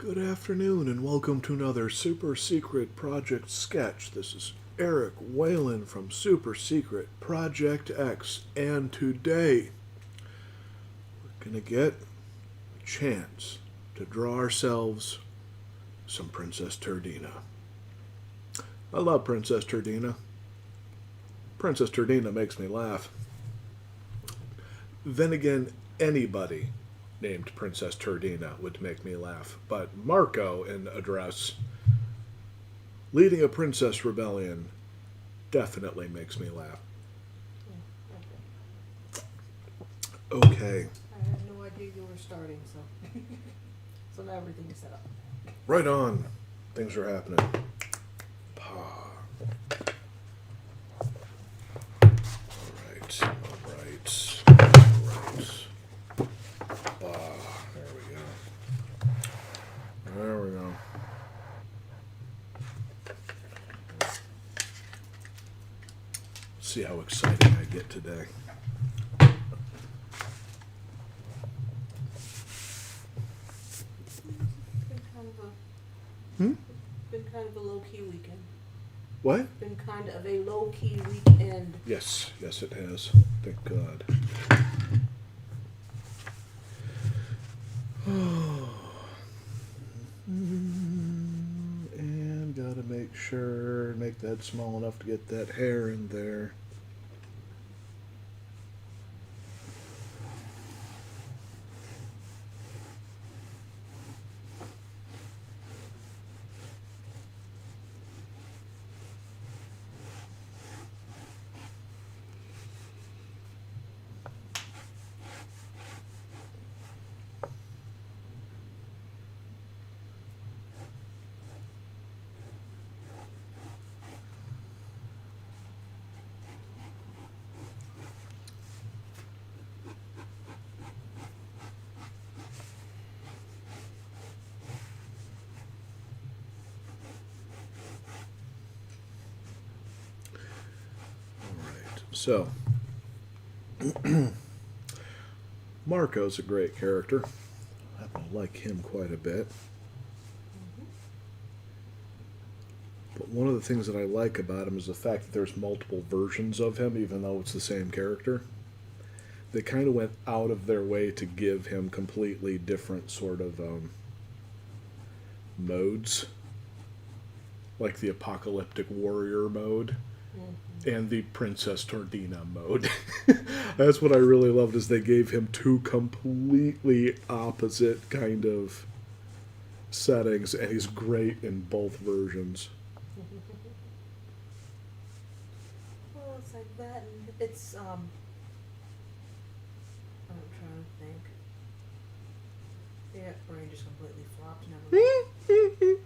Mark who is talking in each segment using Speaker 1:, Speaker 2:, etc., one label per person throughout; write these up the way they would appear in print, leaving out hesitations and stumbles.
Speaker 1: Good afternoon and welcome to another Super Secret Project sketch. This is Eric Whalen from Super Secret Project X, and today we're going to get a chance to draw ourselves some Princess Turdina. I love Princess Turdina. Princess Turdina makes me laugh. Then again, anybody named Princess Turdina would make me laugh. But Marco in a dress leading a princess rebellion definitely makes me laugh. Okay.
Speaker 2: I had no idea you were starting, so so now everything is set up.
Speaker 1: Right on. Things are happening. Alright. There we go. See how exciting I get today.
Speaker 2: Been kind of a low-key weekend.
Speaker 1: What?
Speaker 2: Been kind of a low-key weekend.
Speaker 1: Yes, it has. Thank God. And gotta make that small enough to get that hair in there. So, Marco's a great character. I like him quite a bit. But one of the things that I like about him is the fact that there's multiple versions of him, even though it's the same character. They kind of went out of their way to give him completely different sort of modes. Like the apocalyptic warrior mode. And the Princess Turdina mode. That's what I really loved, is they gave him two completely opposite kind of settings, and he's great in both versions.
Speaker 2: Well, it's like that, and it's I'm trying to think. Yeah, brain just completely flopped. Never mind.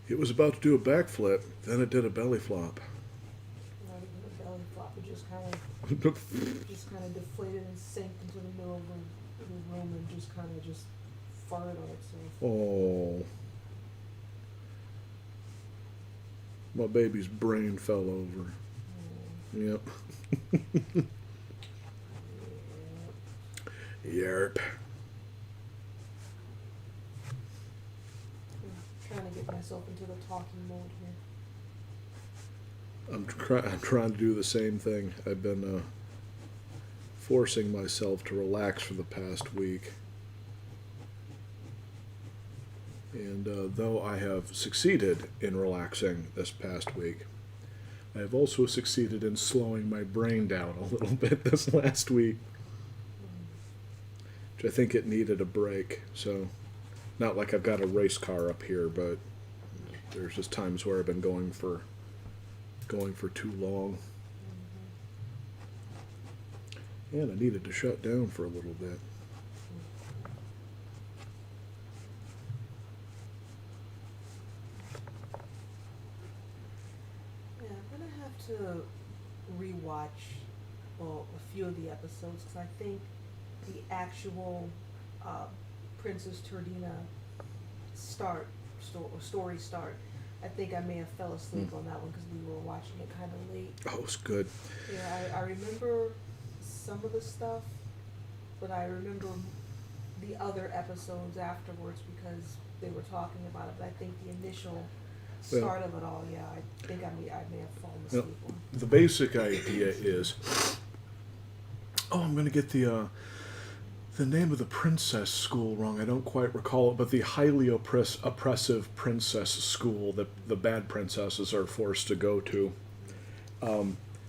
Speaker 1: It was about to do a backflip, then it did a belly flop.
Speaker 2: Not even a belly flop. It just kind of deflated and sank into the middle of the room and just kind of farted on itself.
Speaker 1: Oh. My baby's brain fell over. Yep. Yerp.
Speaker 2: Trying to get myself into the talking mode here.
Speaker 1: I'm trying to do the same thing. I've been forcing myself to relax for the past week. And though I have succeeded in relaxing this past week, I have also succeeded in slowing my brain down a little bit this last week. Which I think it needed a break. So, not like I've got a race car up here, but there's just times where I've been going for too long. And I needed to shut down for a little bit.
Speaker 2: Yeah, I'm gonna have to rewatch a few of the episodes because I think the actual Princess Turdina story start. I think I may have fell asleep on that one because we were watching it kind of late.
Speaker 1: Oh, it's good.
Speaker 2: Yeah, I remember some of the stuff, but I remember the other episodes afterwards because they were talking about it. But I think the initial start of it all, yeah, I think I may have fallen
Speaker 1: You
Speaker 2: asleep
Speaker 1: know,
Speaker 2: on.
Speaker 1: the basic idea is, oh, I'm going to get the name of the princess school wrong. I don't quite recall it, but the highly oppressive princess school that the bad princesses are forced to go to.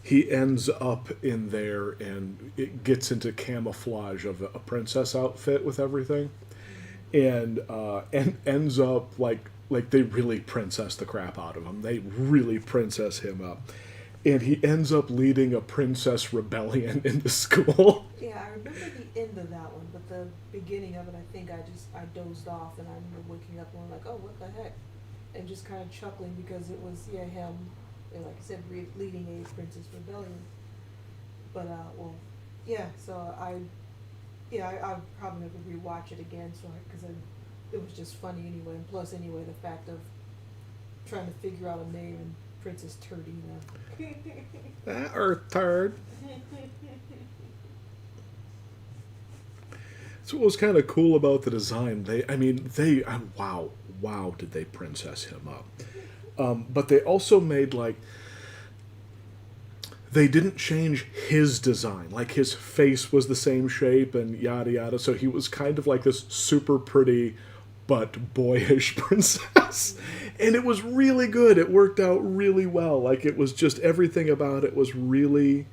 Speaker 1: He ends up in there and it gets into camouflage of a princess outfit with everything, and ends up like they really princess the crap out of him. They really princess him up, and he ends up leading a princess rebellion in the school.
Speaker 2: Yeah, I remember the end of that one, but the beginning of it, I think I dozed off, and I remember waking up and I'm like, oh, what the heck, and just kind of chuckling because it was him, and like I said, leading a princess rebellion. But well, yeah. So I'll probably never rewatch it again, so because it was just funny anyway. And plus, anyway, the fact of trying to figure out a name and Princess Turdina.
Speaker 1: That Earth turd. So what was kind of cool about the design, wow, did they princess him up? But they also made they didn't change his design. Like his face was the same shape and yada yada. So he was kind of like this super pretty but boyish princess. And it was really good. It worked out really well. Like it was just everything about it was really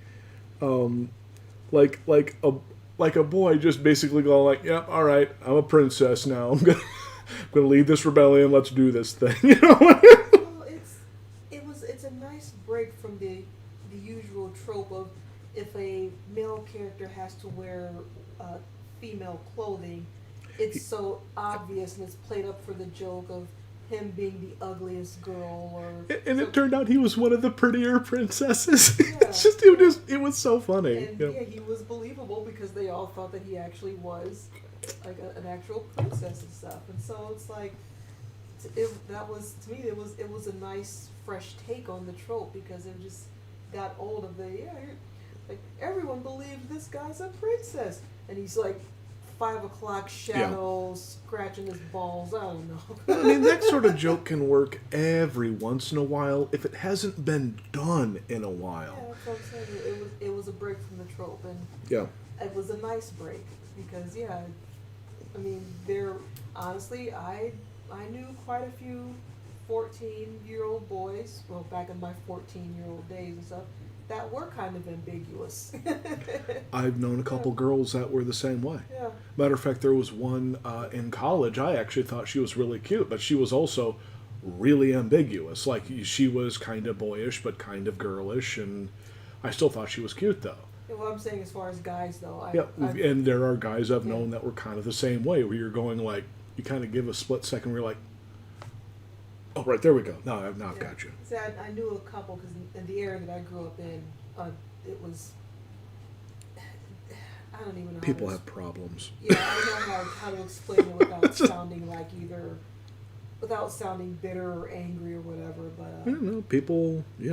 Speaker 1: like a boy just basically going like, yep, all right, I'm a princess now. I'm gonna lead this rebellion. Let's do this thing. You know.
Speaker 2: Well, it's a nice break from the usual trope of if a male character has to wear female clothing, it's so obvious and it's played up for the joke of him being the ugliest girl, or
Speaker 1: And it turned out he was one of the prettier princesses.
Speaker 2: Yeah.
Speaker 1: It was so funny.
Speaker 2: and yeah, he was believable because they all thought that he actually was like an actual princess and stuff, and so it's like that was to me it was a nice fresh take on the trope because it just got old of like everyone believes this guy's a princess and he's like 5 o'clock shadow scratching his balls. I don't know.
Speaker 1: I mean, that sort of joke can work every once in a while if it hasn't been done in a
Speaker 2: Yeah,
Speaker 1: while.
Speaker 2: that's what I'm saying. It was a break from the trope, and
Speaker 1: Yeah.
Speaker 2: it was a nice break because I mean honestly I knew quite a few 14-year-old boys, well back in my 14-year-old days and stuff, that were kind of ambiguous.
Speaker 1: I've known a couple girls that were the same way.
Speaker 2: Yeah.
Speaker 1: Matter of fact, there was one in college. I actually thought she was really cute, but she was also really ambiguous. Like she was kind of boyish, but kind of girlish, and I still thought she was cute though.
Speaker 2: Yeah, what I'm saying as far as guys though,
Speaker 1: And there are guys I've known
Speaker 2: Yeah.
Speaker 1: that were kind of the same way, where you're going like, you kind of give a split second where you're like, oh, right, there we go. Now I've got you.
Speaker 2: See, I knew a couple because in the area that I grew up in, it was. I don't even know.
Speaker 1: People have problems.
Speaker 2: Yeah, I don't know how to explain it without sounding like without sounding bitter or angry or whatever. But
Speaker 1: I don't know. People,
Speaker 2: Yeah,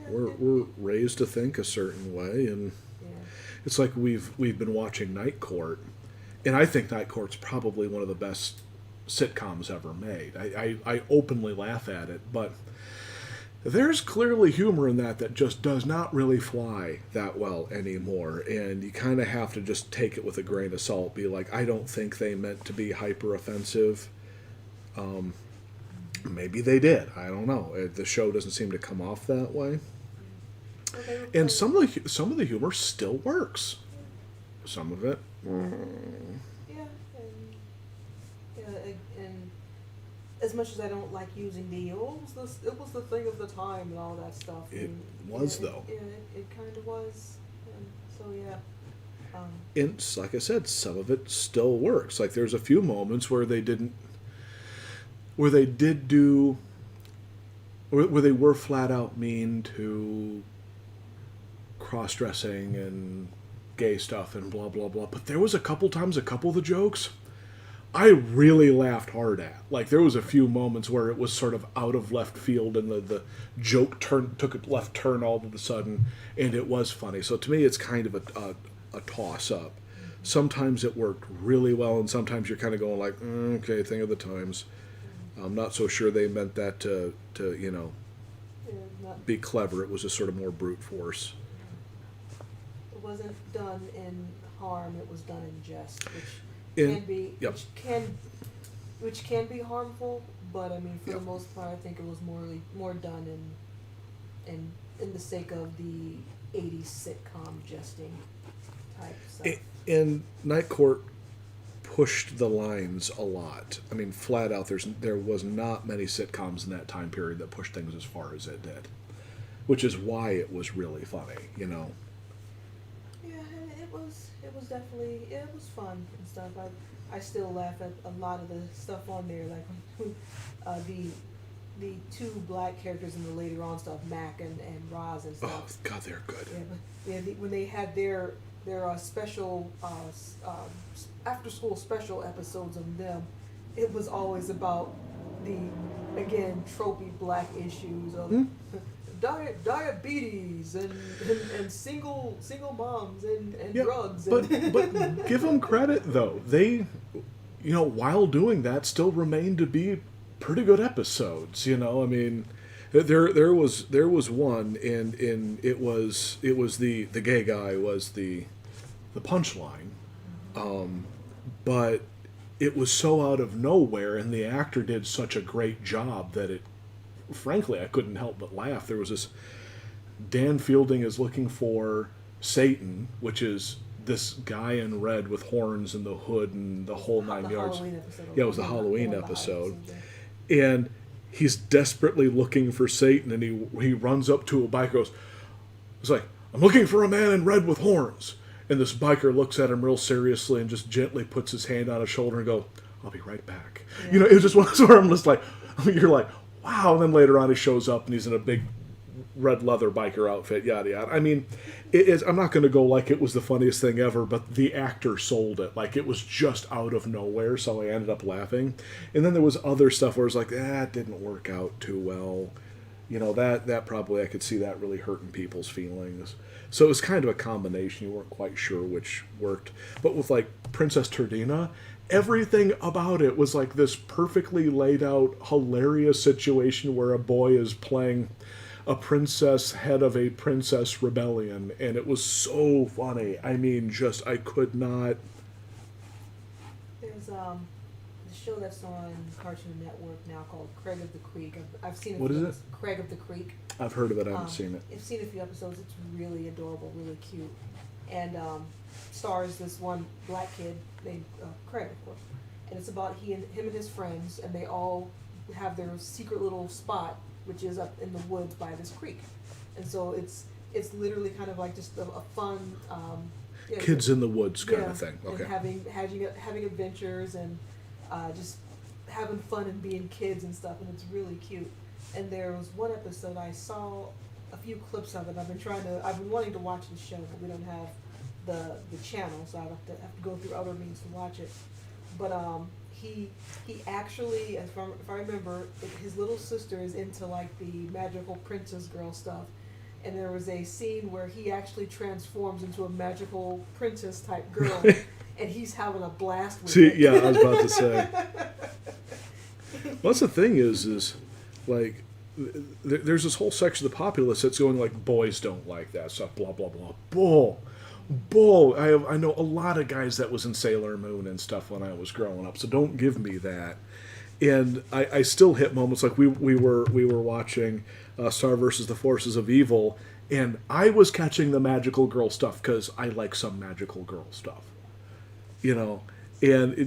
Speaker 1: we're raised to think a certain way, and
Speaker 2: yeah,
Speaker 1: it's like we've been watching Night Court, and I think Night Court's probably one of the best sitcoms ever made. I openly laugh at it, but there's clearly humor in that just does not really fly that well anymore, and you kind of have to just take it with a grain of salt. Be like, I don't think they meant to be hyper offensive. Maybe they did. I don't know. The show doesn't seem to come off that way,
Speaker 2: well, they were
Speaker 1: and
Speaker 2: playing-
Speaker 1: some of the humor still works. Some of it.
Speaker 2: Yeah, and as much as I don't like using it was the thing of the time and all that stuff.
Speaker 1: It
Speaker 2: and,
Speaker 1: was,
Speaker 2: yeah,
Speaker 1: though.
Speaker 2: It kind of was. And so yeah.
Speaker 1: And like I said, some of it still works. Like there's a few moments where they did where they were flat out mean to cross-dressing and gay stuff and blah blah blah. But there was a couple times, a couple of the jokes I really laughed hard at. Like there was a few moments where it was sort of out of left field and the joke took a left turn all of a sudden, and it was funny. So to me, it's kind of a toss up. sometimes it worked really well, and sometimes you're kind of going like, okay, thing of the times. I'm not so sure they meant that to
Speaker 2: Yeah, not,
Speaker 1: be clever. It was just sort of more brute force.
Speaker 2: it wasn't done in harm. It was done in jest, which
Speaker 1: In,
Speaker 2: can be
Speaker 1: yep.
Speaker 2: which can be harmful. But I mean, for
Speaker 1: Yep.
Speaker 2: the most part, I think it was more done in the sake of the '80s sitcom jesting type stuff.
Speaker 1: And Night Court pushed the lines a lot. I mean, flat out, there was not many sitcoms in that time period that pushed things as far as it did, which is why it was really funny.
Speaker 2: Yeah, and it was definitely, it was fun and stuff. I still laugh at a lot of the stuff on there, like the two black characters in the later on stuff, Mac and Roz and
Speaker 1: Oh
Speaker 2: stuff.
Speaker 1: God, they're good.
Speaker 2: Yeah, but when they had their special after school special episodes of them, it was always about the, again, tropey black issues of diabetes and single moms and
Speaker 1: Yeah,
Speaker 2: drugs.
Speaker 1: but
Speaker 2: And
Speaker 1: but give them credit though. They, while doing that, still remained to be pretty good episodes. I mean, there was one, and it was the gay guy was the punchline, but it was so out of nowhere, and the actor did such a great job that it, frankly, I couldn't help but laugh. There was this, Dan Fielding is looking for Satan, which is this guy in red with horns and the hood and the whole nine yards.
Speaker 2: Halloween episode.
Speaker 1: Yeah, it was the Halloween
Speaker 2: One of the
Speaker 1: episode.
Speaker 2: yeah.
Speaker 1: And he's desperately looking for Satan, and he runs up to a biker, goes, it's like, I'm looking for a man in red with horns. And this biker looks at him real seriously and just gently puts his hand on his shoulder and go, I'll be right back.
Speaker 2: Yeah.
Speaker 1: It was just one of those where I'm just like, you're like, wow. And then later on he shows up and he's in a big red leather biker outfit, yada yada. I mean, I'm not going to go like it was the funniest thing ever, but the actor sold it. Like, it was just out of nowhere, so I ended up laughing. And then there was other stuff where it was like, it didn't work out too well. That probably, I could see that really hurting people's feelings. So it was kind of a combination. You weren't quite sure which worked. But with, like, Princess Turdina, everything about it was like this perfectly laid out, hilarious situation where a boy is playing a princess head of a princess rebellion, and it was so funny. I mean, I could not.
Speaker 2: There's the show that's on Cartoon Network now called Craig of the Creek. I've seen it.
Speaker 1: What is it?
Speaker 2: Craig of the Creek.
Speaker 1: I've heard of it. I haven't seen it.
Speaker 2: I've seen a few episodes. It's really adorable, really cute, and stars this one black kid named Craig, of course. And it's about him and his friends, and they all have their secret little spot, which is up in the woods by this creek. And so it's literally kind of like just a fun
Speaker 1: Kids in the woods kind of thing. Okay.
Speaker 2: And having adventures and just having fun and being kids and stuff, and it's really cute. And there was one episode I saw a few clips of it. I've been wanting to watch the show, but we don't have the channel, so I have to go through other means to watch it. But he actually, if I remember, his little sister is into like the magical princess girl stuff, and there was a scene where he actually transforms into a magical princess type girl, and he's having a blast with it.
Speaker 1: Yeah, I was about to say. Well, that's the thing is like, there's this whole section of the populace that's going like, boys don't like that stuff, blah blah blah. Bull. I know a lot of guys that was in Sailor Moon and stuff when I was growing up, so don't give me that. And I still hit moments like we were watching Star versus the Forces of Evil, and I was catching the magical girl stuff because I like some magical girl stuff, And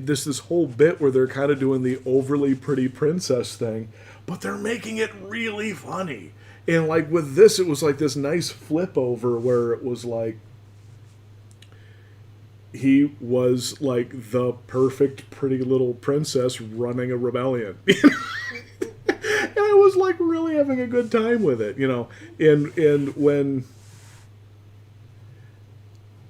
Speaker 1: this whole bit where they're kind of doing the overly pretty princess thing, but they're making it really funny. And like with this, it was like this nice flip over where it was like, he was like the perfect pretty little princess running a rebellion. And I was like really having a good time with it, And when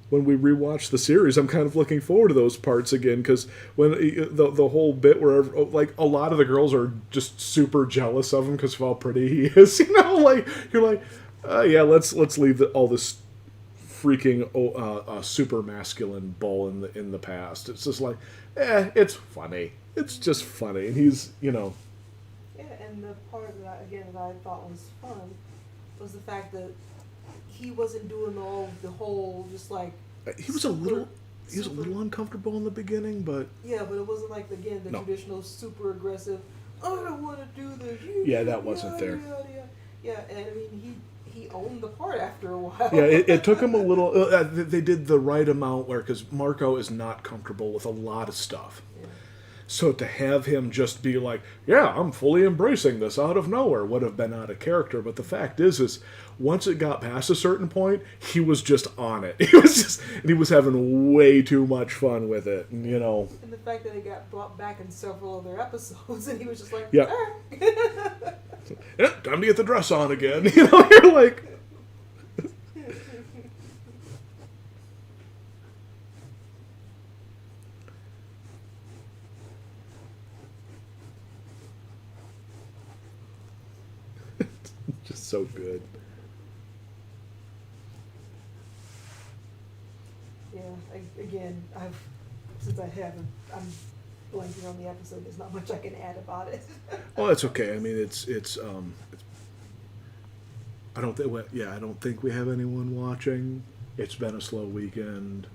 Speaker 1: we rewatch the series, I'm kind of looking forward to those parts again, because when the whole bit where like a lot of the girls are just super jealous of him because of how pretty he is, like you're like, yeah, let's leave all this freaking super masculine bull in the past. It's just like, it's funny. It's just funny, and he's
Speaker 2: Yeah, and the part that I thought was fun was the fact that he wasn't doing the whole just like
Speaker 1: he was a little. He was a little uncomfortable in the beginning, but
Speaker 2: yeah, but it wasn't like the
Speaker 1: No.
Speaker 2: traditional super aggressive. I don't want to do this.
Speaker 1: Yeah, that wasn't there.
Speaker 2: Yeah, and I mean he owned the part after a while.
Speaker 1: yeah, it took him a little. They did the right amount where because Marco is not comfortable with a lot of stuff.
Speaker 2: Yeah.
Speaker 1: So to have him just be like, yeah, I'm fully embracing this out of nowhere would have been out of character. But the fact is once it got past a certain point, he was just on it. He was having way too much fun with it. And,
Speaker 2: And the fact that it got brought back in several other episodes, and he was just like,
Speaker 1: Yeah.
Speaker 2: "Ah."
Speaker 1: yeah, time to get the dress on again. You're like, just so good.
Speaker 2: Yeah, since I haven't, I'm blanking on the episode. There's not much I can add about it.
Speaker 1: Well, it's okay. I mean, it's I don't think we have anyone watching. It's been a slow weekend.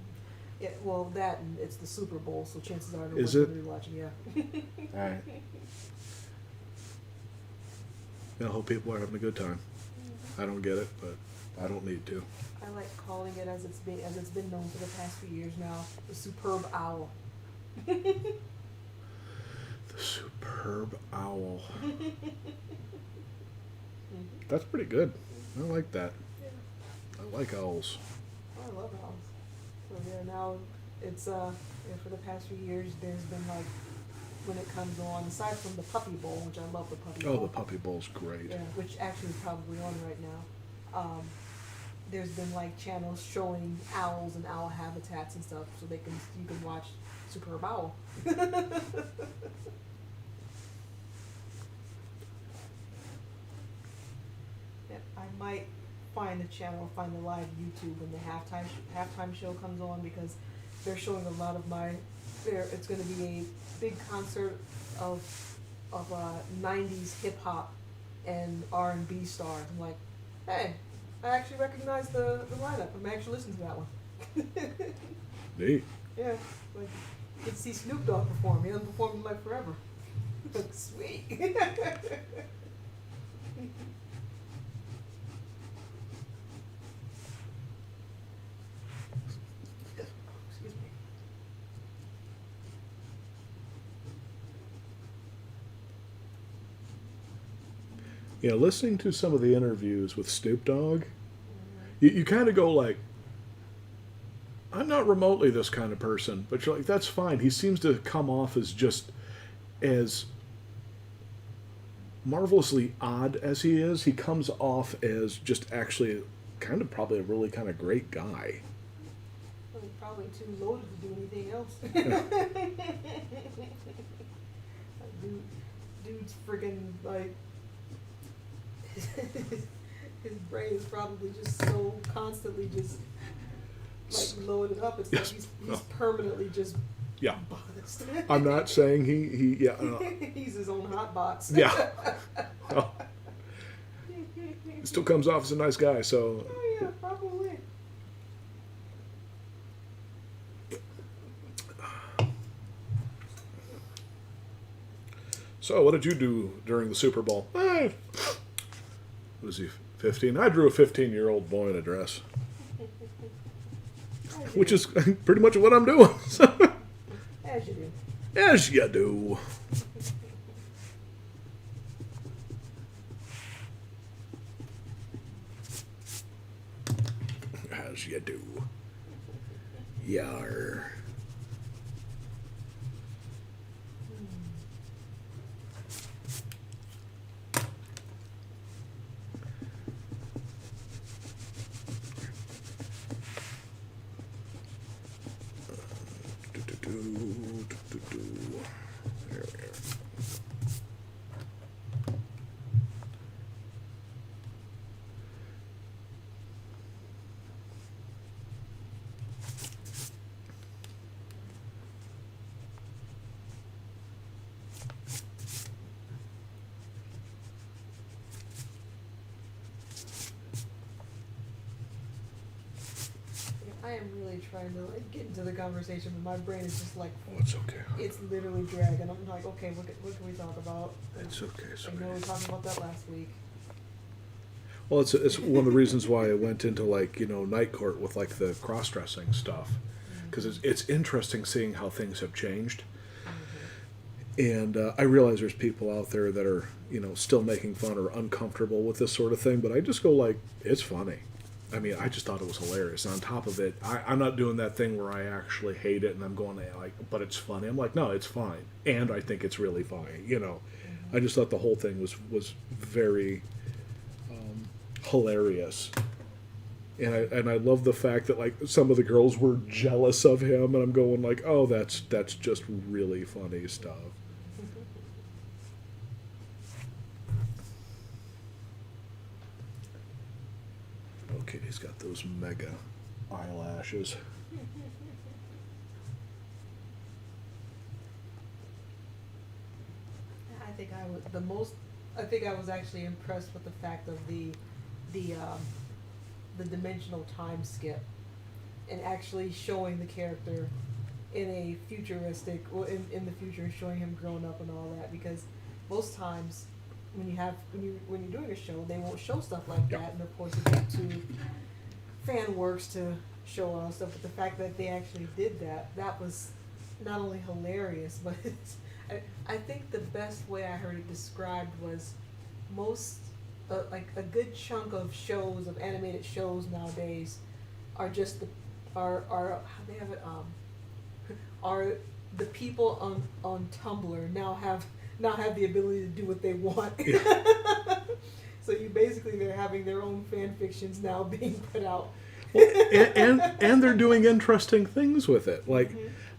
Speaker 2: Yeah, well, that and it's the Super Bowl, so chances are
Speaker 1: Is
Speaker 2: they're
Speaker 1: it?
Speaker 2: going to be watching. Yeah.
Speaker 1: All right. I hope people are having a good time. I don't get it, but I don't need to.
Speaker 2: I like calling it as it's been known for the past few years now, the superb owl.
Speaker 1: The superb owl. That's pretty good. I like that.
Speaker 2: Yeah.
Speaker 1: I like owls.
Speaker 2: Oh, I love owls. So yeah, now it's for the past few years there's been like when it comes on, aside from the Puppy Bowl, which I love the Puppy Bowl.
Speaker 1: Oh, the Puppy Bowl's great.
Speaker 2: Yeah, which actually is probably on right now. There's been like channels showing owls and owl habitats and stuff, so you can watch Superb Owl. Yeah, I might find the live YouTube when the halftime show comes on, because they're showing a lot of it's going to be a big concert of 90s hip hop and R&B stars. I'm like, hey, I actually recognize the lineup. I'm actually listening to that one.
Speaker 1: Neat.
Speaker 2: Yeah, like get to see Snoop Dogg perform. He hasn't performed in like forever. Like, sweet. Excuse me.
Speaker 1: Yeah, listening to some of the interviews with Snoop Dogg, you kind of go like, I'm not remotely this kind of person, but you're like, that's fine. He seems to come off as just as marvelously odd as he is. He comes off as just actually kind of probably a really kind of great guy.
Speaker 2: Well, he's probably too loaded to do anything else. Dude's freaking like his brain is probably just so constantly just like loaded up. It's like he's permanently just
Speaker 1: Yeah.
Speaker 2: buzzed.
Speaker 1: I'm not saying he
Speaker 2: He's his own hot box.
Speaker 1: yeah. Oh. He still comes off as a nice guy, so
Speaker 2: Oh yeah, probably.
Speaker 1: So, what did you do during the Super Bowl? Was he 15? I drew a 15-year-old boy in a dress, which is pretty much what I'm doing.
Speaker 2: As you do.
Speaker 1: As you do. As you do. Yar. There we are.
Speaker 2: I am really trying to like get into the conversation, but my brain is just like,
Speaker 1: Oh, it's okay.
Speaker 2: it's literally dragging. I'm like, okay, what can we talk about?
Speaker 1: It's okay,
Speaker 2: I
Speaker 1: sweetie.
Speaker 2: know we talked about that last week.
Speaker 1: Well, it's one of the reasons why I went into like Night Court with like the cross dressing stuff, because it's interesting seeing how things have changed. And I realize there's people out there that are still making fun or uncomfortable with this sort of thing, but I just go like, it's funny. I mean, I just thought it was hilarious. And on top of it, I'm not doing that thing where I actually hate it and I'm going like, but it's funny. I'm like, no, it's fine, and I think it's really funny. I just thought the whole thing was very hilarious, and I love the fact that like some of the girls were jealous of him, and I'm going like, oh, that's just really funny stuff. Okay, he's got those mega eyelashes.
Speaker 2: I think I was actually impressed with the fact of the dimensional time skip, and actually showing the character in a futuristic, well, in the future, showing him growing up and all that, because most times when you're doing a show, they won't show stuff like
Speaker 1: Yeah.
Speaker 2: that, and of course it's up to fan works to show all that stuff. But the fact that they actually did that was not only hilarious, but I think the best way I heard it described was most like a good chunk of shows, of animated shows nowadays, are just are how they have it are the people on Tumblr now have the ability to do what they want. So they're having their own fan fictions now being put out.
Speaker 1: Well, and they're doing interesting things with it. Like,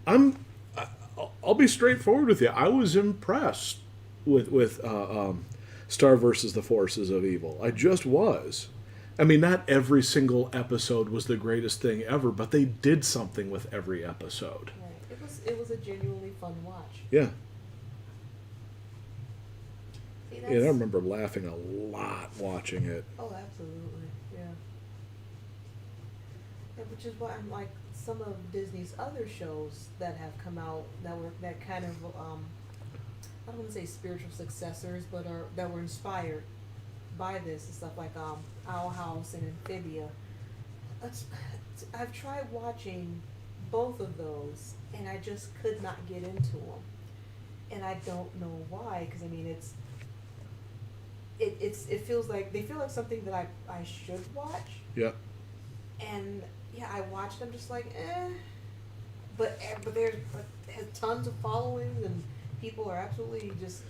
Speaker 1: I'll be straightforward with you. I was impressed with Star versus the Forces of Evil. I just was. I mean, not every single episode was the greatest thing ever, but they did something with every episode.
Speaker 2: Right. It was a genuinely fun watch.
Speaker 1: Yeah.
Speaker 2: See,
Speaker 1: And I remember laughing a lot watching it.
Speaker 2: Oh, absolutely, yeah. Yeah, which is why I'm like, some of Disney's other shows that have come out that kind of I don't want to say spiritual successors, but that were inspired by this and stuff like Owl House and Amphibia. I've tried watching both of those, and I just could not get into them, and I don't know why. Because I mean, it feels like they feel like something that I should watch.
Speaker 1: Yeah.
Speaker 2: And yeah, I watched them just like, but there's has tons of followings, and people are absolutely just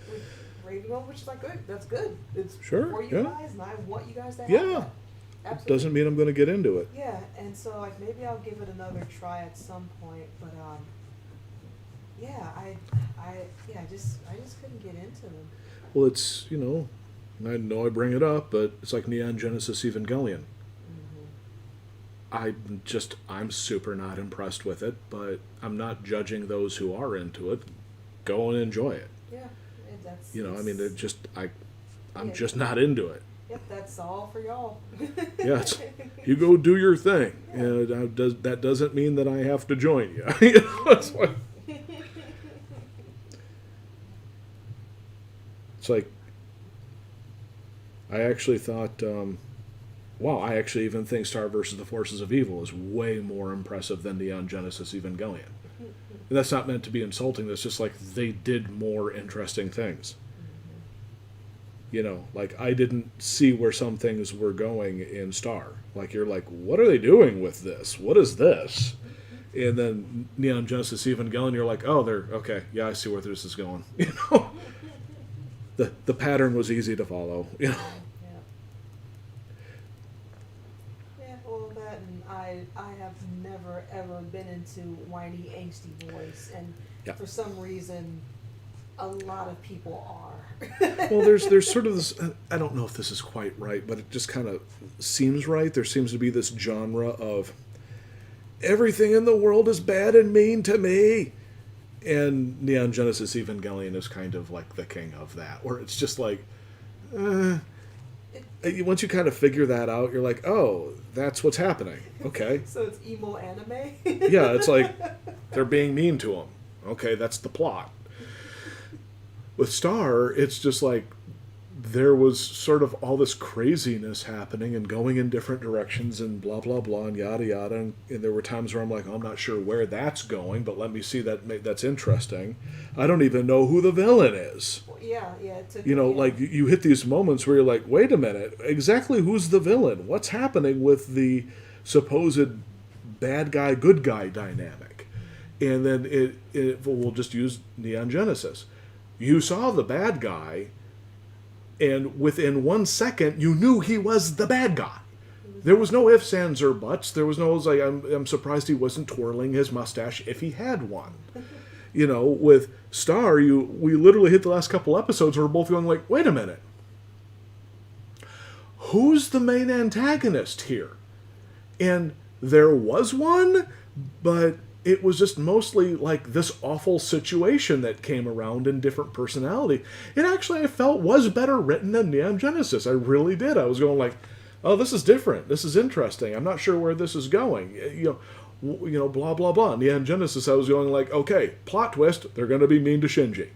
Speaker 2: raving over, which is like good. That's good. It's
Speaker 1: Sure,
Speaker 2: for you
Speaker 1: yeah.
Speaker 2: guys, and I want you guys to have
Speaker 1: Yeah.
Speaker 2: that. Absolutely.
Speaker 1: Doesn't mean I'm going to get into it.
Speaker 2: Yeah, and so like maybe I'll give it another try at some point, but yeah, I just couldn't get into them.
Speaker 1: Well, it's, I know I bring it up, but it's like Neon Genesis Evangelion. I'm super not impressed with it, but I'm not judging those who are into it. Go and enjoy it.
Speaker 2: Yeah, that's.
Speaker 1: I mean, I'm
Speaker 2: Yeah.
Speaker 1: just not into it.
Speaker 2: Yep, that's all for y'all.
Speaker 1: Yes, you go do your thing.
Speaker 2: Yeah.
Speaker 1: And that doesn't mean that I have to join you. It's like, I actually thought, wow, I actually even think Star versus the Forces of Evil is way more impressive than Neon Genesis Evangelion. And that's not meant to be insulting. That's just like they did more interesting things. Like I didn't see where some things were going in Star. Like you're like, what are they doing with this? What is this? And then Neon Genesis Evangelion, you're like, oh, they're okay. Yeah, I see where this is going. The pattern was easy to follow.
Speaker 2: Yeah. Yeah, well, that, and I have never ever been into whiny, angsty voice, and
Speaker 1: Yeah.
Speaker 2: for some reason, a lot of people are.
Speaker 1: Well, there's sort of this. I don't know if this is quite right, but it just kind of seems right. There seems to be this genre of everything in the world is bad and mean to me, And Neon Genesis Evangelion is kind of like the king of that, where it's just like, uh, once you kind of figure that out, you're like, oh, that's what's happening. Okay.
Speaker 2: So it's emo anime?
Speaker 1: Yeah, it's like they're being mean to him. Okay, that's the plot. With Star, it's just like there was sort of all this craziness happening and going in different directions and blah, blah, blah, and yada, yada. And there were times where I'm like, oh, I'm not sure where that's going, but let me see that. That's interesting. I don't even know who the villain is.
Speaker 2: Yeah, it took,
Speaker 1: Like you hit these moments where you're like, wait a minute, exactly who's the villain? What's happening with the supposed bad guy, good guy dynamic? And then we'll just use Neon Genesis. You saw the bad guy, and within 1 second, you knew he was the bad guy. There was no ifs, ands, or buts. There was no, like, I'm surprised he wasn't twirling his mustache if he had one. With Star, we literally hit the last couple episodes and we're both going like, wait a minute. Who's the main antagonist here? And there was one, but it was just mostly like this awful situation that came around in different personality. It actually, I felt, was better written than Neon Genesis. I really did. I was going like, oh, this is different. This is interesting. I'm not sure where this is going. Blah, blah, blah. Neon Genesis, I was going like, okay, plot twist, they're going to be mean to Shinji.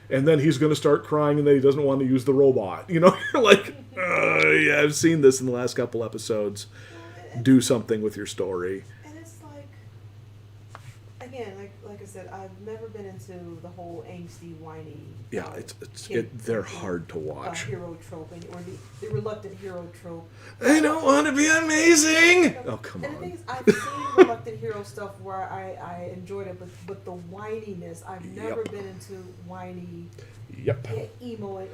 Speaker 1: And then he's going to start crying and then he doesn't want to use the robot. You're like, yeah, I've seen this in the last couple episodes. Do something with your story.
Speaker 2: Again, like I said, I've never been into the whole angsty, whiny.
Speaker 1: Yeah, they're hard to watch.
Speaker 2: Hero trope, or the reluctant hero trope.
Speaker 1: I don't want to be amazing. Oh, come on.
Speaker 2: And the thing is, I've seen reluctant hero stuff where I enjoyed it, but the whininess, I've never been into whiny.
Speaker 1: Yep.
Speaker 2: Emo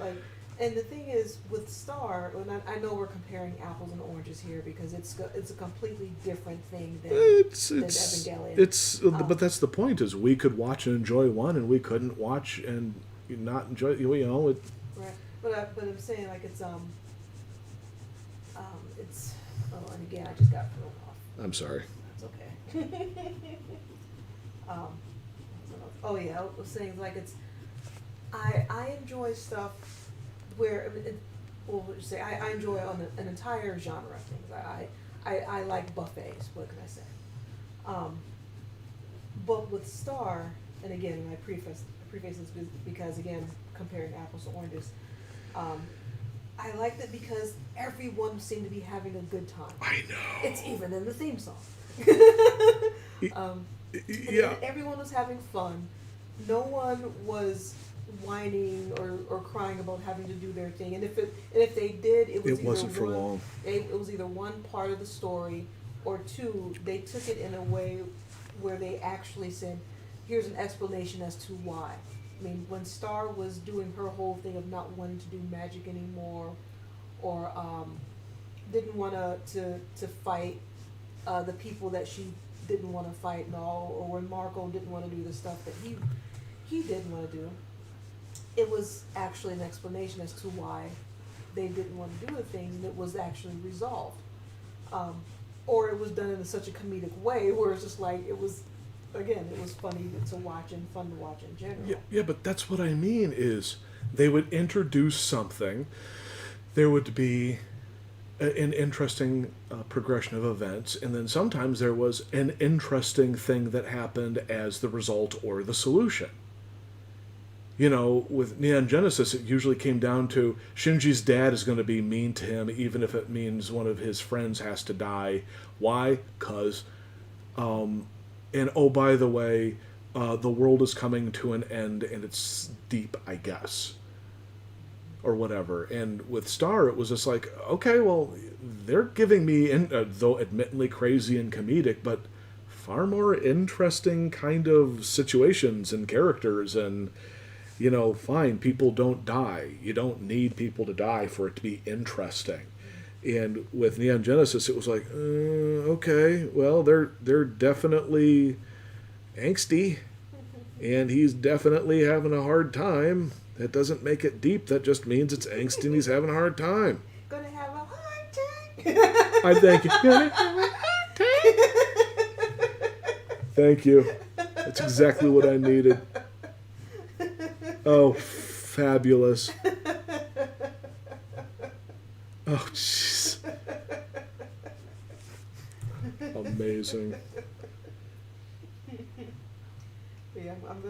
Speaker 2: and the thing is with Star, and I know we're comparing apples and oranges here because it's a completely different thing than Evangelion.
Speaker 1: But that's the point, is we could watch and enjoy one and we couldn't watch and not enjoy. Right.
Speaker 2: But I'm saying like it's and again I just got thrown off.
Speaker 1: I'm sorry.
Speaker 2: It's okay. Oh yeah, I was saying like it's I enjoy stuff where I enjoy an entire genre of things. I like buffets. What can I say? But with Star, and again, I preface this because again, comparing apples to oranges, I liked it because everyone seemed to be having a good time.
Speaker 1: I know.
Speaker 2: It's even in the theme song.
Speaker 1: Yeah.
Speaker 2: Everyone was having fun. No one was whining or crying about having to do their thing, and if they did, it
Speaker 1: wasn't for long.
Speaker 2: It was either one part of the story, or two, they took it in a way where they actually said, "Here's an explanation as to why." I mean, when Star was doing her whole thing of not wanting to do magic anymore, or didn't want to fight the people that she didn't want to fight and all, or when Marco didn't want to do the stuff that he didn't want to do. It was actually an explanation as to why they didn't want to do the thing that was actually resolved. Or it was done in such a comedic way where it's just like, it was funny to watch and fun to watch in general.
Speaker 1: Yeah, but that's what I mean is they would introduce something. There would be an interesting progression of events, and then sometimes there was an interesting thing that happened as the result or the solution. With Neon Genesis, it usually came down to Shinji's dad is going to be mean to him, even if it means one of his friends has to die. Why? 'Cause, and oh, by the way, the world is coming to an end, and it's deep, I guess, or whatever. And with Star, it was just like, okay, well, they're giving me, though admittedly crazy and comedic, but far more interesting kind of situations and characters and. Fine, people don't die. You don't need people to die for it to be interesting. And with Neon Genesis, it was like, okay, well, they're definitely angsty, and he's definitely having a hard time. That doesn't make it deep. That just means it's angsty and he's having a hard time.
Speaker 2: Gonna have a hard time.
Speaker 1: I thank you. Gonna have a hard time. Thank you. That's exactly what I needed. Oh, fabulous. Oh, jeez. Amazing.
Speaker 2: Yeah, I'm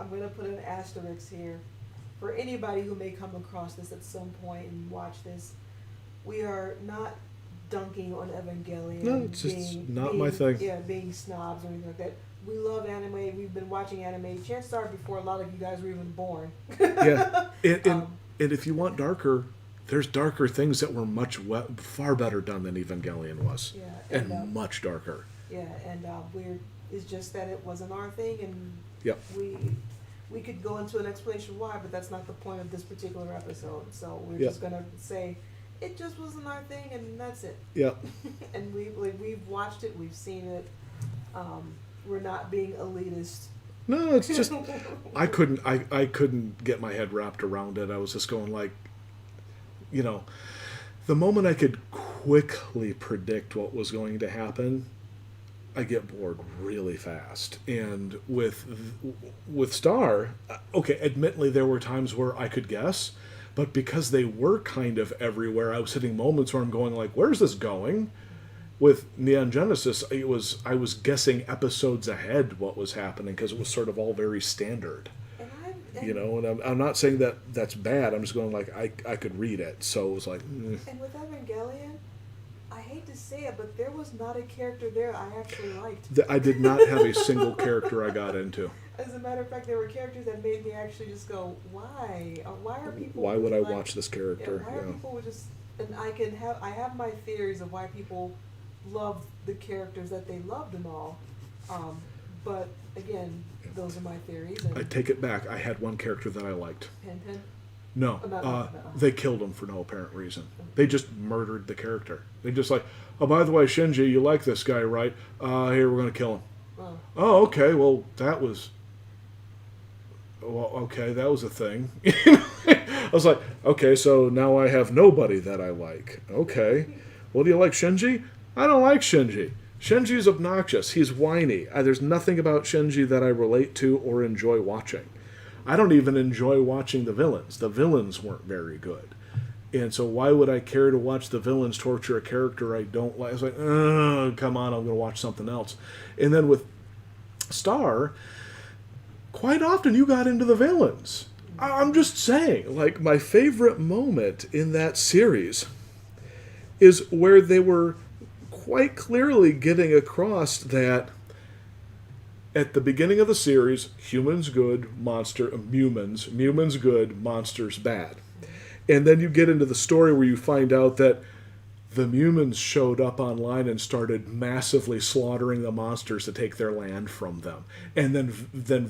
Speaker 2: gonna put an asterisk here for anybody who may come across this at some point and watch this. We are not dunking on Evangelion.
Speaker 1: No, it's just not my thing.
Speaker 2: Yeah, being snobs or anything like that. We love anime. We've been watching anime. Chances are before a lot of you guys were even born.
Speaker 1: Yeah, and if you want darker, there's darker things that were far better done than Evangelion was,
Speaker 2: Yeah,
Speaker 1: and much darker.
Speaker 2: Yeah, and it's just that it wasn't our thing, and
Speaker 1: Yep.
Speaker 2: we could go into an explanation why, but that's not the point of this particular episode. So we're
Speaker 1: Yep.
Speaker 2: just gonna say it just wasn't our thing, and that's it.
Speaker 1: Yep.
Speaker 2: And we've watched it, we've seen it. We're not being elitist.
Speaker 1: No, it's just I couldn't get my head wrapped around it. I was just going like, the moment I could quickly predict what was going to happen, I get bored really fast. And with Star, okay, admittedly there were times where I could guess, but because they were kind of everywhere, I was hitting moments where I'm going like, where's this going? With Neon Genesis, I was guessing episodes ahead what was happening because it was sort of all very standard. And I'm not saying that that's bad. I'm just going like I could read it, so it was like.
Speaker 2: And with Evangelion, I hate to say it, but there was not a character there I actually liked.
Speaker 1: I did not have a single character I got into.
Speaker 2: As a matter of fact, there were characters that made me actually just go, why? Why are people?
Speaker 1: Why would I watch this character?
Speaker 2: Yeah, why are people just? And I have my theories of why people loved the characters that they loved and all, but again, those are my theories. And
Speaker 1: I take it back. I had one character that I liked.
Speaker 2: Pen Pen?
Speaker 1: No,
Speaker 2: No.
Speaker 1: they killed him for no apparent reason. They just murdered the character. They just like, oh, by the way, Shinji, you like this guy, right? Here, we're going to kill him. Oh, okay, well, that was a thing. I was like, okay, so now I have nobody that I like. Okay. Well, do you like Shinji? I don't like Shinji. Shinji's obnoxious. He's whiny. There's nothing about Shinji that I relate to or enjoy watching. I don't even enjoy watching the villains. The villains weren't very good. And so why would I care to watch the villains torture a character I don't like? I was like, come on, I'm going to watch something else. And then with Star, quite often you got into the villains. I'm just saying, like, my favorite moment in that series is where they were quite clearly getting across that at the beginning of the series, humans good, humans good, monsters bad. And then you get into the story where you find out that the humans showed up online and started massively slaughtering the monsters to take their land from them, and then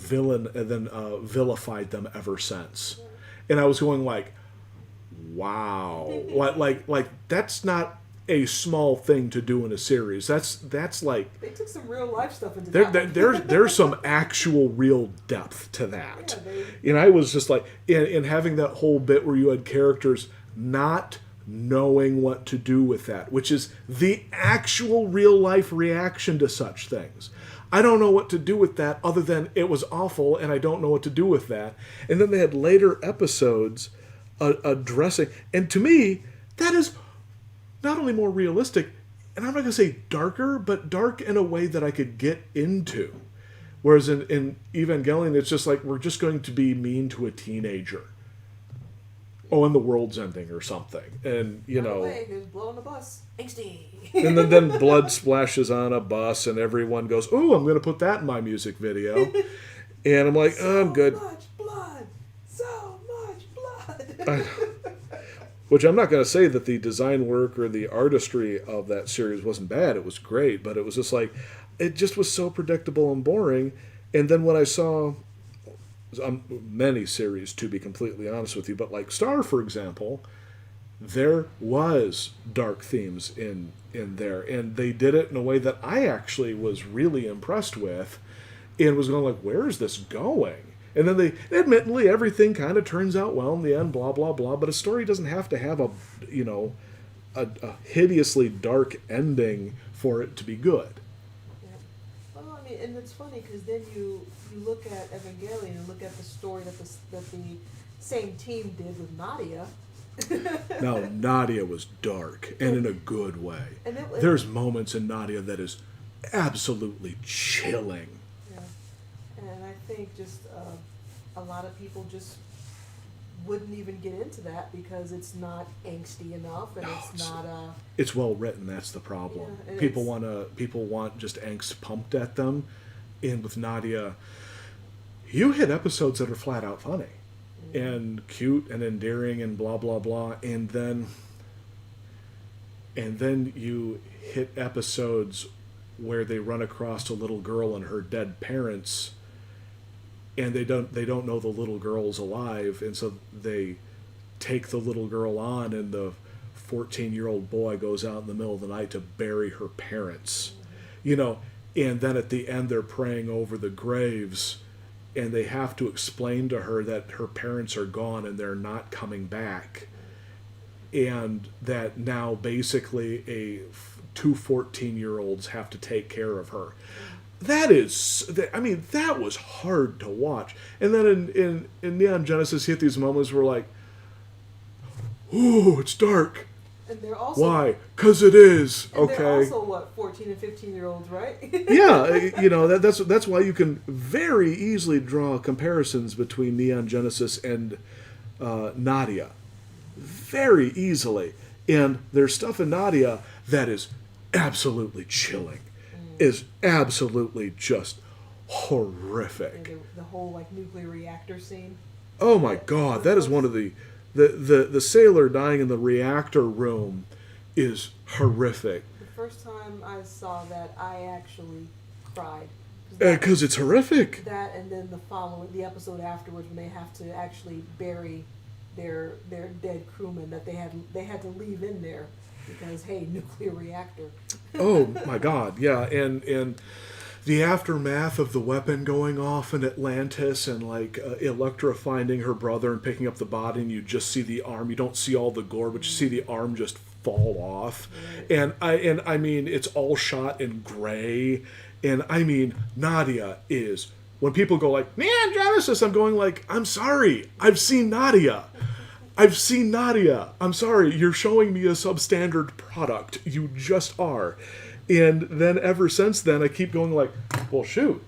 Speaker 1: vilified them ever since. And I was going like, wow, like that's not a small thing to do in a series. That's like
Speaker 2: they took some real life stuff into that.
Speaker 1: There's some actual real depth to that.
Speaker 2: Yeah,
Speaker 1: and I was just like, in having that whole bit where you had characters not knowing what to do with that, which is the actual real life reaction to such things. I don't know what to do with that other than it was awful and I don't know what to do with that. And then they had later episodes addressing, and to me, that is not only more realistic, and I'm not going to say darker, but dark in a way that I could get into. Whereas in Evangelion, it's just like, we're just going to be mean to a teenager. Oh, and the world's ending or something. And,
Speaker 2: By the way, who's blowing the bus? Angsty.
Speaker 1: And then blood splashes on a bus and everyone goes, ooh, I'm going to put that in my music video. And I'm like, I'm good.
Speaker 2: So much blood.
Speaker 1: Which I'm not going to say that the design work or the artistry of that series wasn't bad. It was great, but it was just like, it just was so predictable and boring. And then when I saw many series, to be completely honest with you, but like Star, for example, there was dark themes in there, and they did it in a way that I actually was really impressed with, and was going like, where is this going? And then admittedly, everything kind of turns out well in the end, blah, blah, blah. But a story doesn't have to have a hideously dark ending for it to be good.
Speaker 2: Yeah. Well, I mean, and it's funny because then you you look at Evangelion and look at the story that the same team did with Nadia.
Speaker 1: Now, Nadia was dark, and in a good way.
Speaker 2: And
Speaker 1: There's moments in Nadia that is absolutely chilling.
Speaker 2: Yeah, and I think just a lot of people just wouldn't even get into that because it's not angsty enough, and it's not
Speaker 1: It's well written. That's the problem.
Speaker 2: Yeah,
Speaker 1: People want just angst pumped at them, and with Nadia, you hit episodes that are flat out funny, and cute and endearing and blah blah blah, and then you hit episodes where they run across a little girl and her dead parents, and they don't know the little girl's alive, and so they take the little girl on, and the 14-year-old boy goes out in the middle of the night to bury her parents, and then at the end they're praying over the graves, and they have to explain to her that her parents are gone and they're not coming back, and that now basically two 14-year-olds have to take care of her. That was hard to watch. And then in Neon Genesis, you hit these moments where like, ooh, it's dark.
Speaker 2: And they're also
Speaker 1: why? 'Cause it is.
Speaker 2: And
Speaker 1: okay.
Speaker 2: They're also 14 and 15-year-olds, right?
Speaker 1: Yeah, that's why you can very easily draw comparisons between Neon Genesis and Nadia, very easily. And there's stuff in Nadia that is absolutely chilling, is absolutely just horrific.
Speaker 2: And the whole like nuclear reactor scene.
Speaker 1: Oh my God, that is one of the sailor dying in the reactor room is horrific.
Speaker 2: The first time I saw that, I actually cried.
Speaker 1: Because it's horrific.
Speaker 2: That, and then the episode afterwards, when they have to actually bury their dead crewmen that they had to leave in there because, hey, nuclear reactor.
Speaker 1: Oh my God, yeah, and the aftermath of the weapon going off in Atlantis, and like Elektra finding her brother and picking up the body, and you just see the arm. You don't see all the gore, but you see the arm just fall off. Right. And I mean, it's all shot in gray. And I mean, Nadia is, when people go like, Neon Genesis, I'm going like, I'm sorry, I've seen Nadia. I'm sorry, you're showing me a substandard product. You just are. And then ever since then, I keep going like, well, shoot,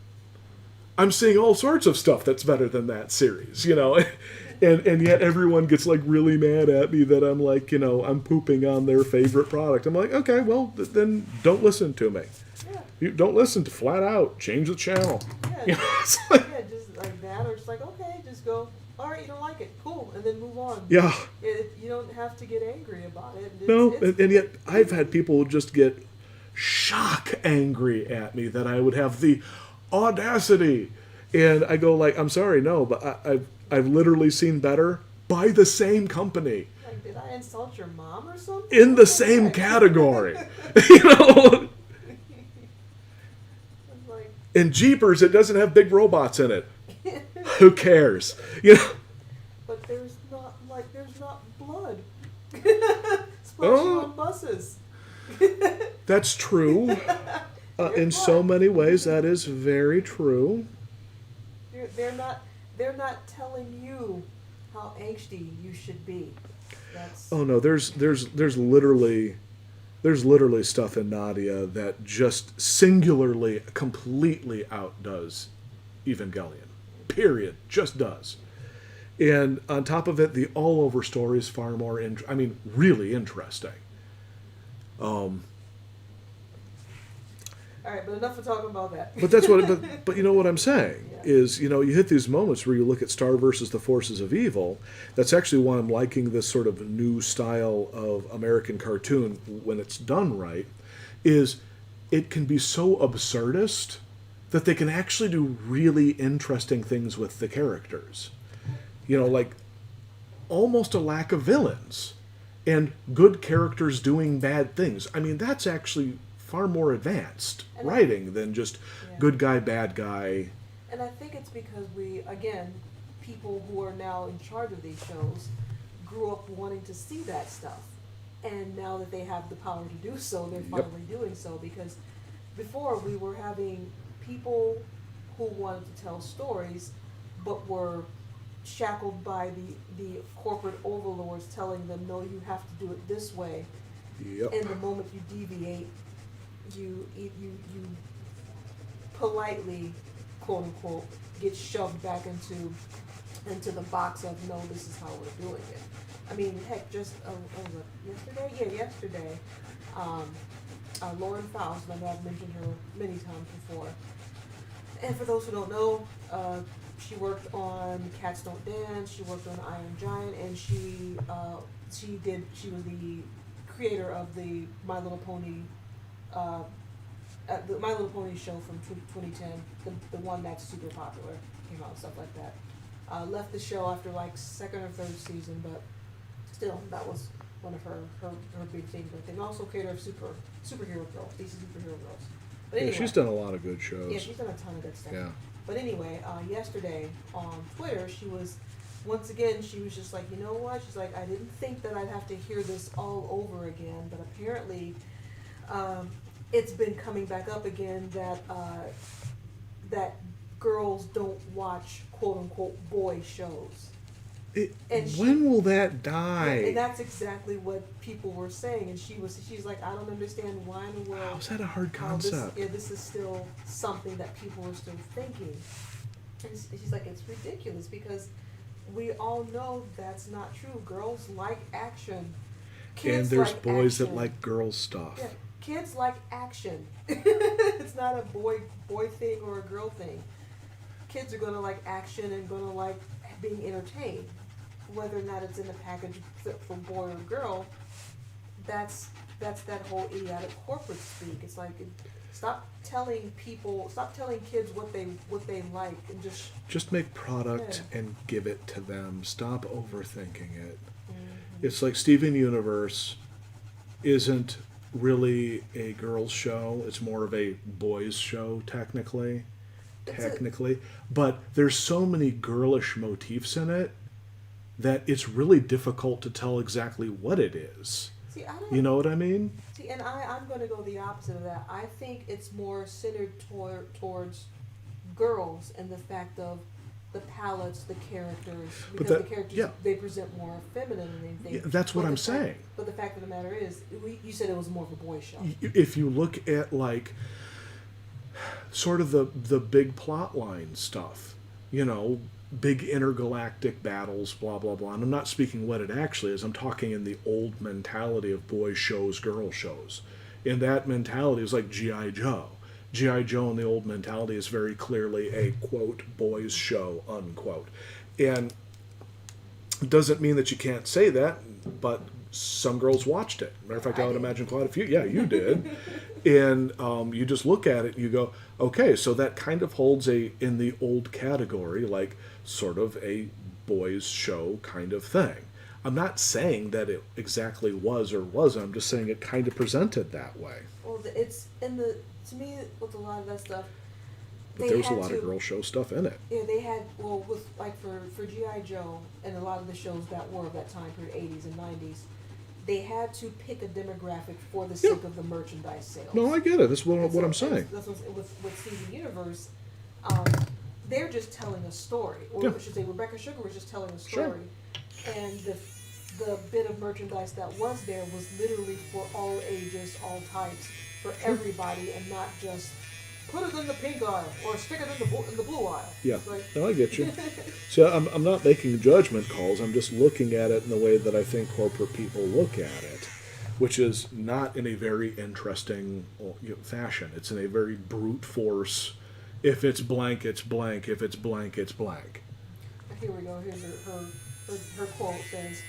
Speaker 1: I'm seeing all sorts of stuff that's better than that series, and yet everyone gets like really mad at me that I'm like, I'm pooping on their favorite product. I'm like, okay, well, then don't listen to me. Yeah. You don't listen to flat out. Change the channel.
Speaker 2: Yeah, just like that, or just like, okay, just go. All right, you don't like it, cool, and then move on.
Speaker 1: Yeah.
Speaker 2: You don't have to get angry about it.
Speaker 1: And yet I've had people just get shock angry at me that I would have the audacity, and I go like, I'm sorry, no, but I've literally seen better by the same company.
Speaker 2: Like, did I insult your mom or something?
Speaker 1: In the same category, In Jeepers, it doesn't have big robots in it. Who cares?
Speaker 2: But there's not blood splashing on buses.
Speaker 1: That's true. In so many ways, that is very true.
Speaker 2: They're not telling you how angsty you should be.
Speaker 1: Oh no, there's literally stuff in Nadia that just singularly, completely outdoes Evangelion. Period. Just does. And on top of it, the all-over story is far more, really interesting.
Speaker 2: All right, but enough of talking about that.
Speaker 1: But that's what. But you know what I'm saying is, you hit these moments where you look at Star versus the Forces of Evil. That's actually why I'm liking this sort of new style of American cartoon when it's done right. Is it can be so absurdist that they can actually do really interesting things with the characters. Like almost a lack of villains and good characters doing bad things. I mean, that's actually far more advanced writing than just good guy, bad guy.
Speaker 2: And I think it's because people who are now in charge of these shows grew up wanting to see that stuff. And now that they have the power to do so, they're finally doing so. Because before we were having people who wanted to tell stories, but were shackled by the corporate overlords telling them, no, you have to do it this way.
Speaker 1: Yep.
Speaker 2: And the moment you deviate, you politely, quote unquote, get shoved back into the box of, no, this is how we're doing it. I mean, heck, just yesterday? Yeah, yesterday. Lauren Faust, I know I've mentioned her many times before. And for those who don't know, she worked on Cats Don't Dance. She worked on Iron Giant, and she was the creator of the My Little Pony, the My Little Pony show from 2010, the one that's super popular, came out and stuff like that. Left the show after like second or third season, but still, that was one of her big things. But then also creator of superhero girls, DC superhero girls. But anyway,
Speaker 1: Yeah, she's done a lot of good shows.
Speaker 2: yeah, she's done a ton of good stuff.
Speaker 1: Yeah.
Speaker 2: But anyway, yesterday on Twitter, she was just like, you know what? She's like, I didn't think that I'd have to hear this all over again, but apparently, it's been coming back up again that girls don't watch quote unquote boy shows.
Speaker 1: When will that die?
Speaker 2: And that's exactly what people were saying, and she's like, I don't understand why in the world.
Speaker 1: How's that a hard
Speaker 2: how
Speaker 1: concept?
Speaker 2: this is still something that people are still thinking. And she's like, it's ridiculous because we all know that's not true. Girls like action.
Speaker 1: And
Speaker 2: Kids
Speaker 1: there's
Speaker 2: like
Speaker 1: boys
Speaker 2: action.
Speaker 1: that like girl stuff.
Speaker 2: Yeah, kids like action. It's not a boy thing or a girl thing. Kids are gonna like action and gonna like being entertained. Whether or not it's in the package for boy or girl, that's that whole idiotic corporate speak. It's like, stop telling kids what they like, and
Speaker 1: Just make product and give it to them. Stop overthinking it.
Speaker 2: Mm-hmm.
Speaker 1: It's like Steven Universe isn't really a girls' show. It's more of a boys' show, technically. But there's so many girlish motifs in it that it's really difficult to tell exactly what it is.
Speaker 2: See, I don't.
Speaker 1: You know what I mean?
Speaker 2: See, and I'm going to go the opposite of that. I think it's more centered towards girls and the fact of the palettes, the characters, because the characters, they present more feminine than anything.
Speaker 1: Yeah, that's what I'm saying.
Speaker 2: But the fact of the matter is, you said it was more of a boy show.
Speaker 1: If you look at like sort of the big plot line stuff, you know, big intergalactic battles, blah, blah, blah. And I'm not speaking what it actually is. I'm talking in the old mentality of boys shows, girl shows. And that mentality is like G.I. Joe. G.I. Joe in the old mentality is very clearly a, quote, boys show, unquote. And it doesn't mean that you can't say that, but some girls watched it. Matter of fact, I would imagine quite a few. Yeah, you did. And you just look at it and you go, okay, so that kind of holds in the old category, like sort of a boys show kind of thing. I'm not saying that it exactly was or wasn't. I'm just saying it kind of presented that way.
Speaker 2: Well, it's to me, with a lot of that stuff,
Speaker 1: but there was a lot of girl show stuff in it.
Speaker 2: Yeah, they had, well, with like for G.I. Joe and a lot of the shows that were of that time period, 80s and 90s, they had to pick a demographic for the sake of the merchandise sales.
Speaker 1: No, I get it. That's what I'm saying.
Speaker 2: That's with Steven Universe, they're just telling a story. Or I should say, Rebecca Sugar was just telling a story. Sure. And the bit of merchandise that was there was literally for all ages, all types, for everybody, and not just put it in the pink aisle or stick it in the blue aisle.
Speaker 1: Yeah,
Speaker 2: like,
Speaker 1: no, I get you. So I'm not making judgment calls. I'm just looking at it in the way that I think corporate people look at it, which is not in a very interesting fashion. It's in a very brute force. If it's blank, it's blank. If it's blank, it's blank.
Speaker 2: Here we go. Here's her quote says,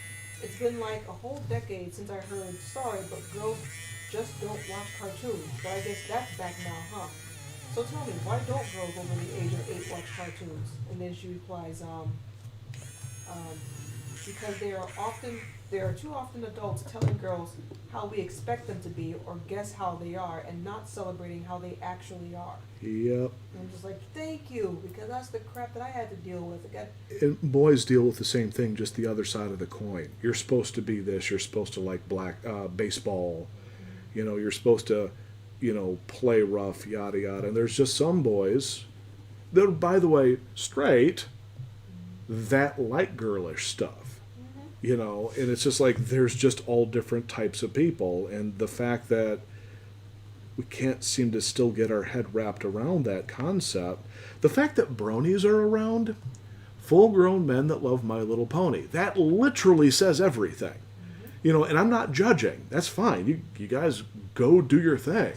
Speaker 2: "It's been like a whole decade since I heard, sorry, but girls just don't watch cartoons. But I guess that's back now, huh? So tell me, why don't girls over the age of 8 watch cartoons?" And then she replies, because there are too often adults telling girls how we expect them to be or guess how they are and not celebrating how they actually are.
Speaker 1: Yep.
Speaker 2: And I'm just like, thank you, because that's the crap that I had to deal with.
Speaker 1: And boys deal with the same thing, just the other side of the coin. You're supposed to be this. You're supposed to like baseball. You know, you're supposed to, play rough, yada, yada. And there's just some boys that are, by the way, straight, that like girlish stuff. You know, and it's just like there's just all different types of people, and the fact that we can't seem to still get our head wrapped around that concept. The fact that bronies are around, full-grown men that love My Little Pony, that literally says everything. You know, and I'm not judging. That's fine. You guys go do your thing.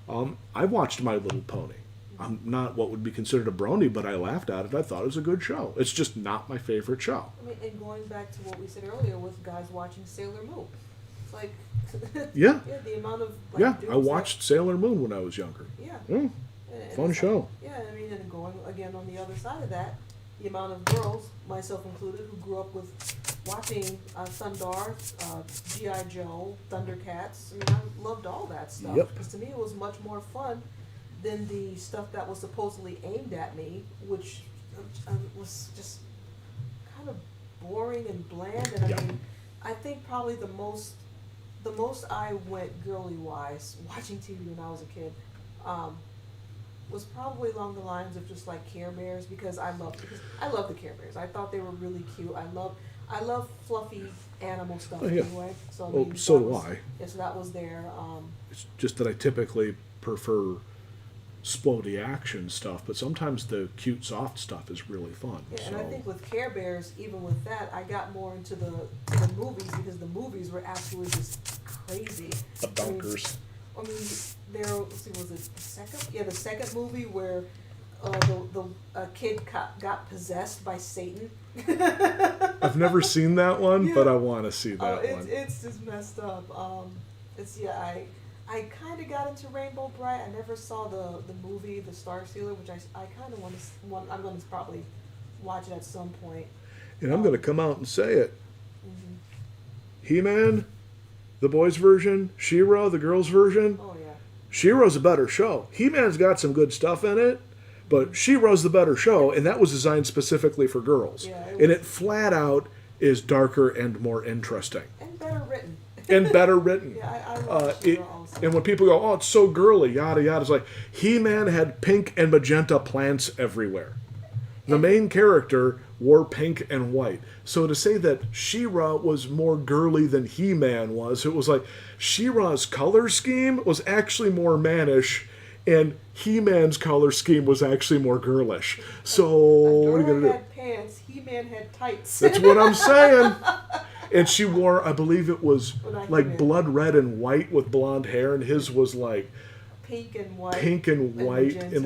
Speaker 1: I watched My Little Pony. I'm not what would be considered a brony, but I laughed at it. I thought it was a good show. It's just not my favorite show.
Speaker 2: I mean, and going back to what we said earlier with guys watching Sailor Moon, it's like
Speaker 1: Yeah.
Speaker 2: yeah, the amount of like,
Speaker 1: Yeah,
Speaker 2: dudes
Speaker 1: I watched Sailor Moon when I was younger.
Speaker 2: Yeah.
Speaker 1: Mm,
Speaker 2: And
Speaker 1: fun
Speaker 2: it's
Speaker 1: show.
Speaker 2: Like, yeah, I mean, and going again on the other side of that, the amount of girls, myself included, who grew up with watching Sundar, G.I. Joe, Thundercats. I mean, I loved all that stuff.
Speaker 1: Yep.
Speaker 2: Because to me, it was much more fun than the stuff that was supposedly aimed at me, which was just kind of boring and bland. And I
Speaker 1: Yeah.
Speaker 2: mean, I think probably the most I went girly wise watching TV when I was a kid was probably along the lines of just like Care Bears, because I love the Care Bears. I thought they were really cute. I love fluffy animal stuff anyway. So I mean,
Speaker 1: so
Speaker 2: that
Speaker 1: do
Speaker 2: was,
Speaker 1: I.
Speaker 2: Yeah, so that was there.
Speaker 1: It's just that I typically prefer splody action stuff, but sometimes the cute soft stuff is really fun.
Speaker 2: Yeah,
Speaker 1: so.
Speaker 2: and I think with Care Bears, even with that, I got more into the movies, because the movies were absolutely just crazy.
Speaker 1: The bonkers.
Speaker 2: I mean, let's see, was it the second? Yeah, the second movie where the kid got possessed by Satan.
Speaker 1: I've never seen that one, but I want to see that one.
Speaker 2: It's just messed up. I kind of got into Rainbow Bright. I never saw the movie, The Star Stealer, which I kind of want. I'm going to probably watch it at some point.
Speaker 1: And I'm going to come out and say it. He-Man, the boys' version, She-Ra, the girls' version.
Speaker 2: Oh yeah.
Speaker 1: She-Ra's a better show. He-Man's got some good stuff in it, but She-Ra's the better show, and that was designed specifically for girls.
Speaker 2: Yeah,
Speaker 1: and it flat out is darker and more interesting.
Speaker 2: And better written.
Speaker 1: And better written.
Speaker 2: Yeah, I love She-Ra also.
Speaker 1: And when people go, oh, it's so girly, yada yada, it's like He-Man had pink and magenta plants everywhere. The main character wore pink and white. So to say that She-Ra was more girly than He-Man was, it was like She-Ra's color scheme was actually more mannish, and He-Man's color scheme was actually more girlish. So what are you gonna do?
Speaker 2: had pants. He-Man had tights.
Speaker 1: That's what I'm saying. And she wore, I believe it was like
Speaker 2: He-Man.
Speaker 1: blood red and white with blonde hair, and his was like
Speaker 2: Pink and white.
Speaker 1: and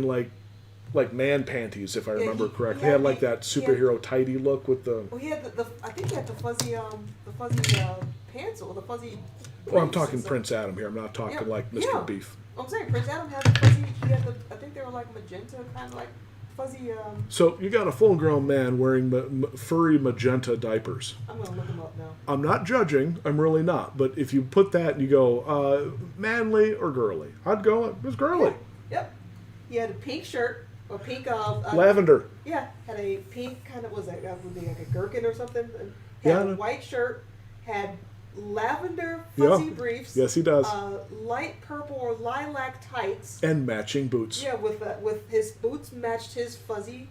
Speaker 1: like man panties, if I remember correctly. He had like that superhero tighty look with the.
Speaker 2: Well, he had I think he had the fuzzy pants or the fuzzy.
Speaker 1: Well, I'm talking Prince Adam here. I'm not talking like Mr. Beef.
Speaker 2: I'm saying Prince Adam had the fuzzy. He had I think they were like magenta, kind of like fuzzy.
Speaker 1: So you got a full-grown man wearing furry magenta diapers.
Speaker 2: I'm gonna look him up now.
Speaker 1: I'm not judging. I'm really not. But if you put that and you go manly or girly, I'd go it was girly.
Speaker 2: Yep. He had a pink shirt. Or pink
Speaker 1: lavender.
Speaker 2: Yeah, had a pink kind of was that would be like a gherkin or something. Had a white shirt, had lavender fuzzy briefs.
Speaker 1: Yes, he does.
Speaker 2: Light purple or lilac tights.
Speaker 1: And matching boots.
Speaker 2: Yeah, with his boots matched his fuzzy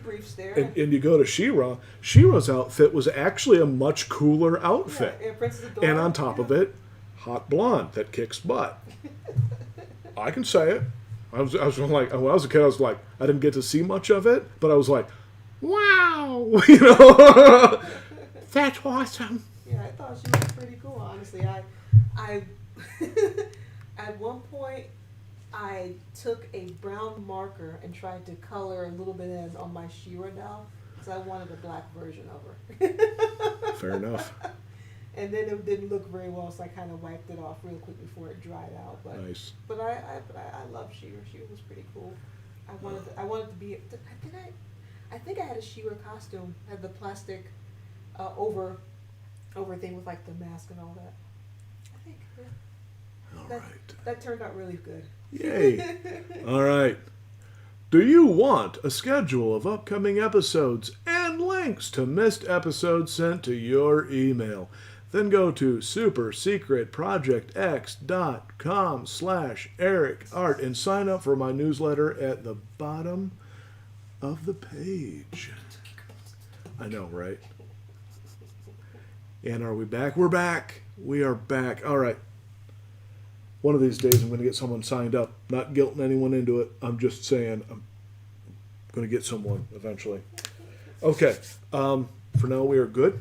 Speaker 2: briefs there.
Speaker 1: And you go to She-Ra. She-Ra's outfit was actually a much cooler outfit.
Speaker 2: Yeah, Princess Adora,
Speaker 1: and on top of it, hot blonde that kicks butt. I can say it. I was like, when I was a kid, I was like, I didn't get to see much of it, but I was like, wow, that's awesome.
Speaker 2: Yeah, I thought she was pretty cool, honestly. I at one point, I took a brown marker and tried to color a little bit in on my She-Ra doll, because I wanted a black version of her.
Speaker 1: Fair enough.
Speaker 2: And then it didn't look very well, so I kind of wiped it off real quick before it dried out. But,
Speaker 1: nice.
Speaker 2: But I love She-Ra. She-Ra was pretty cool. I wanted to be. I think I had a She-Ra costume. Had the plastic over thing with like the mask and all that. I think. Yeah.
Speaker 1: All right.
Speaker 2: That turned out really good.
Speaker 1: Yay. All right. Do you want a schedule of upcoming episodes and links to missed episodes sent to your email? then go to supersecretprojectx.com/ericart and sign up for my newsletter at the bottom of the page. I know, right? And are we back? We're back. We are back. All right. One of these days I'm going to get someone signed up. Not guilting anyone into it. I'm just saying I'm going to get someone eventually. Okay. For now we are good.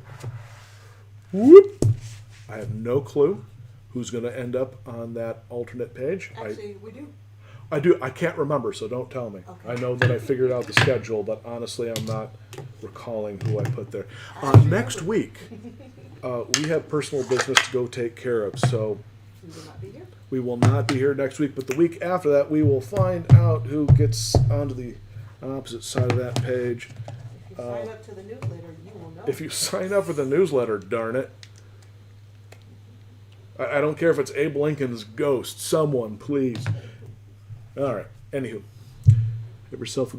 Speaker 1: Whoop. I have no clue who's going to end up on that alternate page.
Speaker 2: Actually, we do.
Speaker 1: I do. I can't remember, so don't tell me.
Speaker 2: Okay.
Speaker 1: I know that I figured out the schedule, but honestly, I'm not recalling who I put there. Next week, we have personal business to go take care of, so
Speaker 2: We will not be here.
Speaker 1: we will not be here next week. But the week after that, we will find out who gets onto the opposite side of that page.
Speaker 2: If you sign up to the newsletter, you will know.
Speaker 1: If you sign up for the newsletter, darn it. I don't care if it's Abe Lincoln's ghost. Someone, please. All right. Anywho, have yourself a